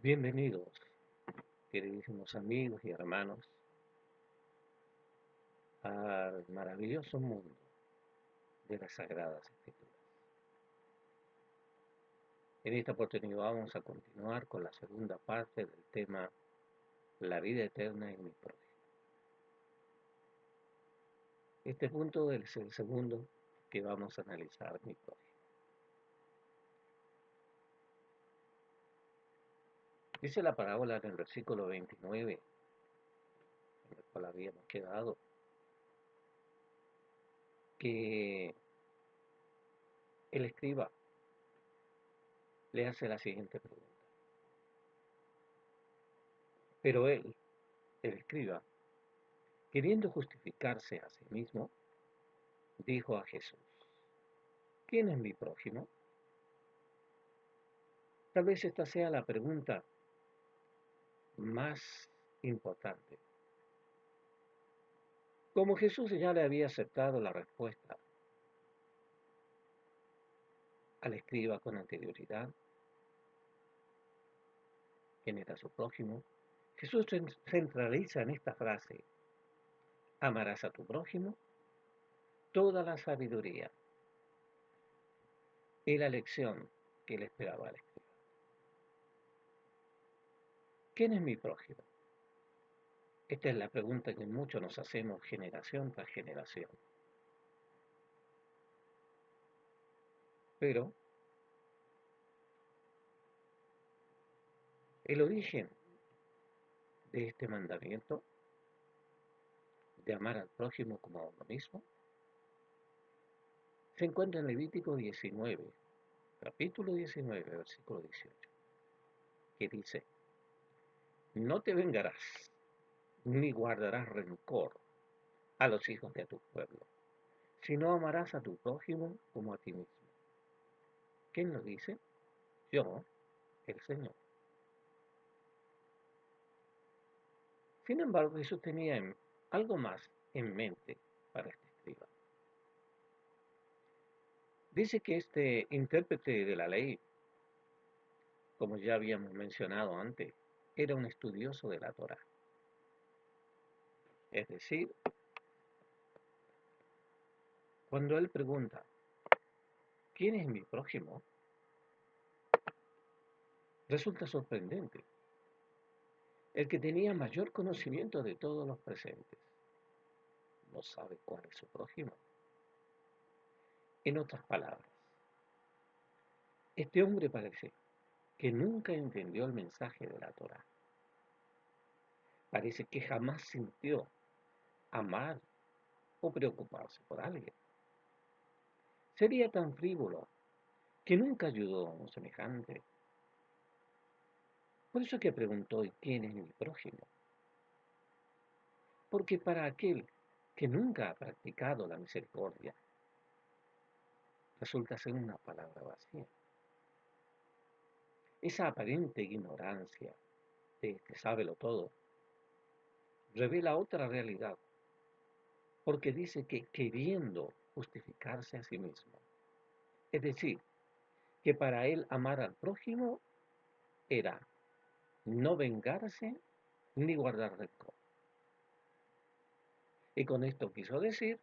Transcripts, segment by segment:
Bienvenidos, queridísimos amigos y hermanos, al maravilloso mundo de las Sagradas Escrituras. En esta oportunidad vamos a continuar con la segunda parte del tema La vida eterna en mi prójimo. Este punto es el segundo que vamos a analizar, mi prójimo. Dice la parábola en el versículo 29, en el cual habíamos quedado, que el escriba le hace la siguiente pregunta. Pero él, el escriba, queriendo justificarse a sí mismo, dijo a Jesús: ¿Quién es mi prójimo? Tal vez esta sea la pregunta más importante. Como Jesús ya le había aceptado la respuesta al escriba con anterioridad, quién era su prójimo, Jesús centraliza en esta frase: amarás a tu prójimo, toda la sabiduría y la lección que le esperaba al escriba. ¿Quién es mi prójimo? Esta es la pregunta que muchos nos hacemos generación tras generación. Pero el origen de este mandamiento de amar al prójimo como a uno mismo se encuentra en Levítico 19, capítulo 19, versículo 18, que dice: no te vengarás, ni guardarás rencor a los hijos de tu pueblo, sino amarás a tu prójimo como a ti mismo. ¿Quién lo dice? Yo, el Señor. Sin embargo, Jesús tenía algo más en mente para este escriba. Dice que este intérprete de la ley, como ya habíamos mencionado antes, era un estudioso de la Torá. Es decir, cuando él pregunta: ¿quién es mi prójimo?, resulta sorprendente. El que tenía mayor conocimiento de todos los presentes no sabe cuál es su prójimo. En otras palabras, este hombre parece que nunca entendió el mensaje de la Torá. Parece que jamás sintió amar o preocuparse por alguien. Sería tan frívolo que nunca ayudó a un semejante. Por eso que preguntó: ¿y quién es mi prójimo? Porque para aquel que nunca ha practicado la misericordia, resulta ser una palabra vacía. Esa aparente ignorancia de este sábelo todo revela otra realidad, porque dice que queriendo justificarse a sí mismo, es decir, que para él amar al prójimo era no vengarse ni guardar rencor. Y con esto quiso decir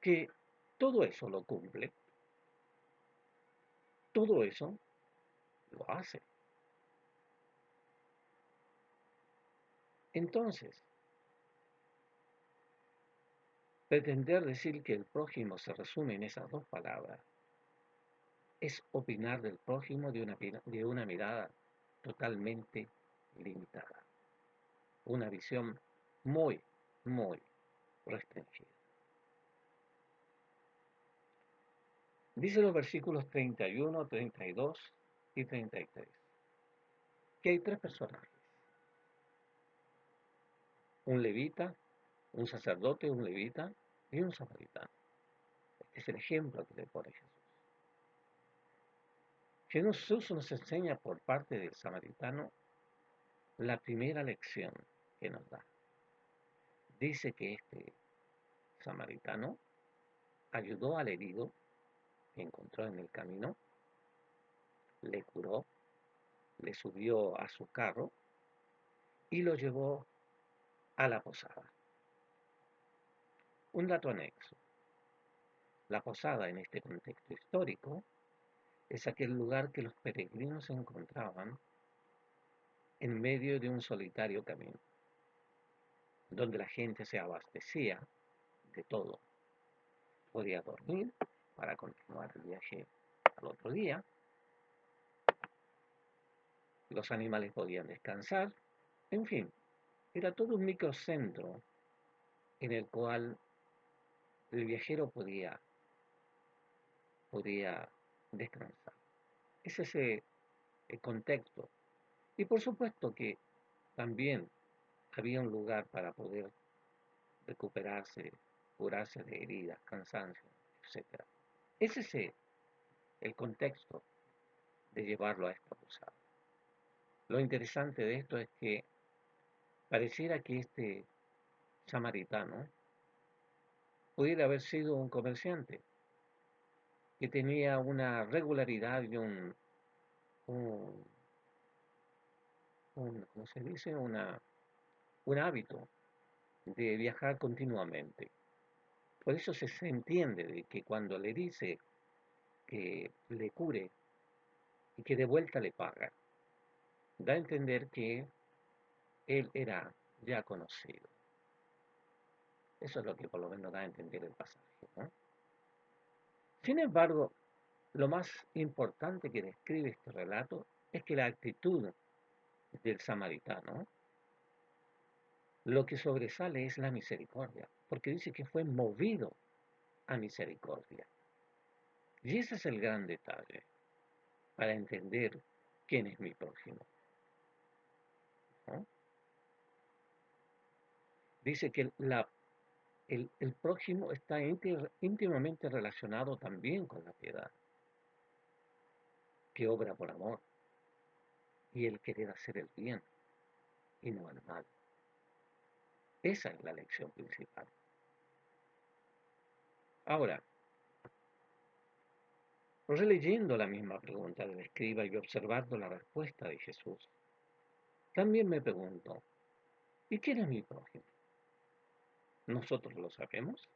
que todo eso lo cumple, todo eso lo hace. Entonces, pretender decir que el prójimo se resume en esas dos palabras es opinar del prójimo de una mirada totalmente limitada, una visión muy, muy restringida. Dice los versículos 31, 32 y 33 que hay tres personajes: un levita, un sacerdote, un levita y un samaritano. Este es el ejemplo que le pone Jesús. Jesús nos enseña por parte del samaritano la primera lección que nos da. Dice que este samaritano ayudó al herido que encontró en el camino, le curó le subió a su carro y lo llevó a la posada. Un dato anexo. La posada en este contexto histórico es aquel lugar que los peregrinos encontraban en medio de un solitario camino, donde la gente se abastecía de todo. Podía dormir para continuar el viaje al otro día, los animales podían descansar, en fin, era todo un microcentro en el cual el viajero podía descansar. Ese es el contexto. Y por supuesto que también había un lugar para poder recuperarse, curarse de heridas, cansancio, etcétera. Ese es el contexto de llevarlo a esta posada. Lo interesante de esto es que pareciera que este samaritano pudiera haber sido un comerciante que tenía una regularidad y un, ¿cómo se dice? Un hábito de viajar continuamente. Por eso se entiende de que cuando le dice que le cure y que de vuelta le paga, da a entender que él era ya conocido. Eso es lo que por lo menos da a entender el pasaje, ¿no? Sin embargo, lo más importante que describe este relato es que la actitud del samaritano, lo que sobresale es la misericordia, porque dice que fue movido a misericordia. Y ese es el gran detalle para entender quién es mi prójimo, ¿no? Dice que el prójimo está íntimamente relacionado también con la piedad, que obra por amor y el querer hacer el bien y no el mal. Esa es la lección principal. Ahora, releyendo la misma pregunta del escriba y observando la respuesta de Jesús, también me pregunto, ¿y quién es mi prójimo? ¿Nosotros lo sabemos?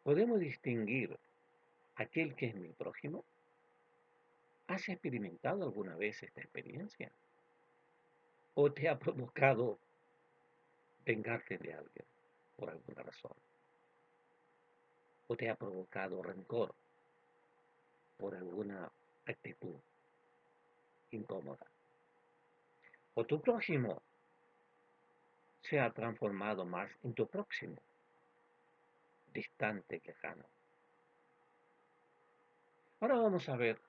¿Podemos distinguir aquel que es mi prójimo? ¿Has experimentado alguna vez esta experiencia? ¿O te ha provocado vengarte de alguien por alguna razón? ¿O te ha provocado rencor por alguna actitud incómoda? ¿O tu prójimo se ha transformado más en tu próximo, distante, lejano? Ahora vamos a ver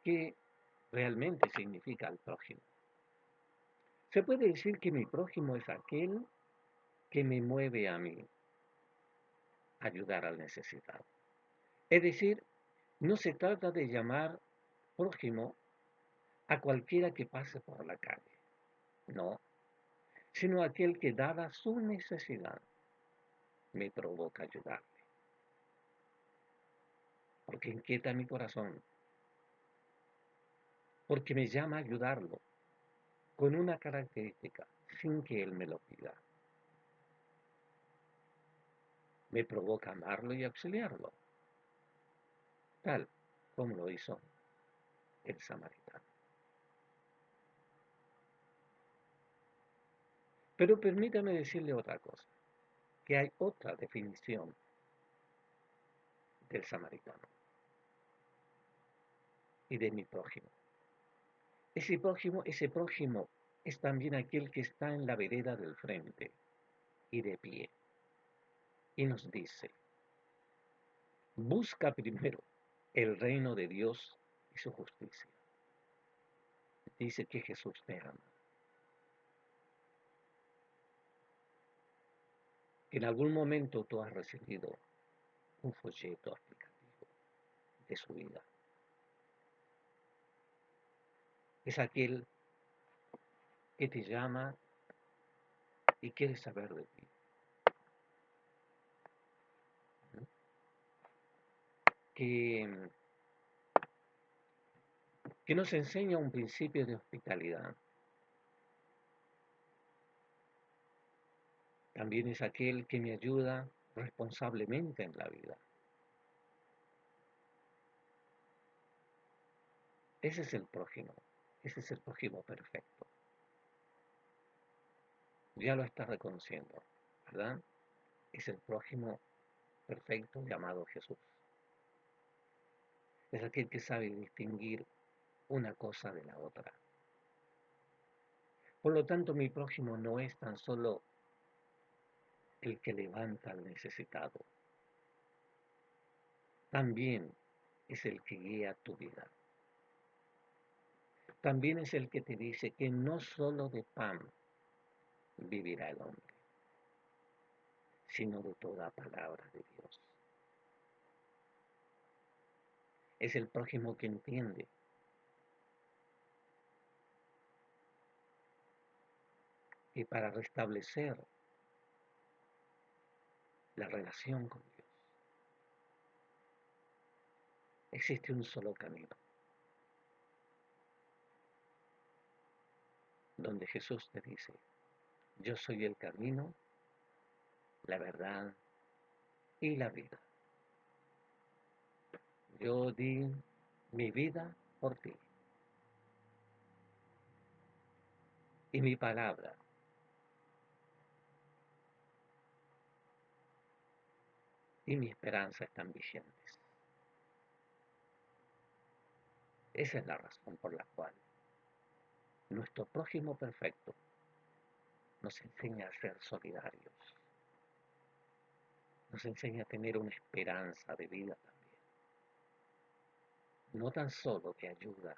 qué realmente significa el prójimo. Se puede decir que mi prójimo es aquel que me mueve a mí a ayudar al necesitado. Es decir, no se trata de llamar prójimo a cualquiera que pase por la calle, no, sino aquel que dada su necesidad me provoca ayudarle, porque inquieta mi corazón, porque me llama a ayudarlo con una característica sin que él me lo pida. Me provoca amarlo y auxiliarlo, tal como lo hizo el samaritano. Pero permítame decirle otra cosa, que hay otra definición del samaritano y de mi prójimo. Ese prójimo es también aquel que está en la vereda del frente y de pie. Y nos dice, busca primero el reino de Dios y su justicia. Dice que Jesús te ama. Que en algún momento tú has recibido un folleto explicativo de su vida. Es aquel que te llama y quiere saber de ti. Que que nos enseña un principio de hospitalidad. También es aquel que me ayuda responsablemente en la vida. Ese es el prójimo, ese es el prójimo perfecto. Ya lo está reconociendo, ¿verdad? Es el prójimo perfecto llamado Jesús. Es aquel que sabe distinguir una cosa de la otra. Por lo tanto, mi prójimo no es tan solo el que levanta al necesitado, también es el que guía tu vida. También es el que te dice que no solo de pan vivirá el hombre, sino de toda palabra de Dios. Es el prójimo que entiende que para restablecer la relación con Dios existe un solo camino, donde Jesús te dice, yo soy el camino, la verdad y la vida. Yo di mi vida por ti y mi palabra y mi esperanza están vigentes. Esa es la razón por la cual nuestro prójimo perfecto nos enseña a ser solidarios, nos enseña a tener una esperanza de vida también, no tan solo de ayuda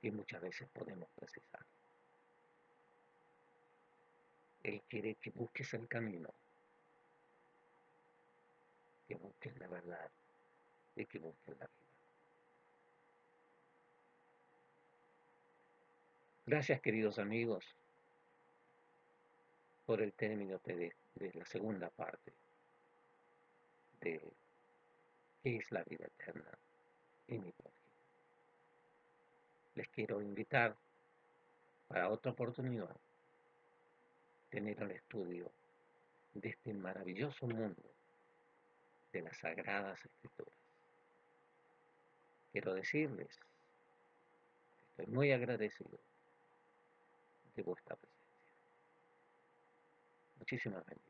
que muchas veces podemos precisar. Él quiere que busques el camino, que busques la verdad y que busques la vida. Gracias, queridos amigos, por el término de la segunda parte de qué es la vida eterna y mi prójimo. Les quiero invitar para otra oportunidad tener el estudio de este maravilloso mundo de las Sagradas Escrituras. Quiero decirles que estoy muy agradecido de vuestra presencia. Muchísimas bendiciones.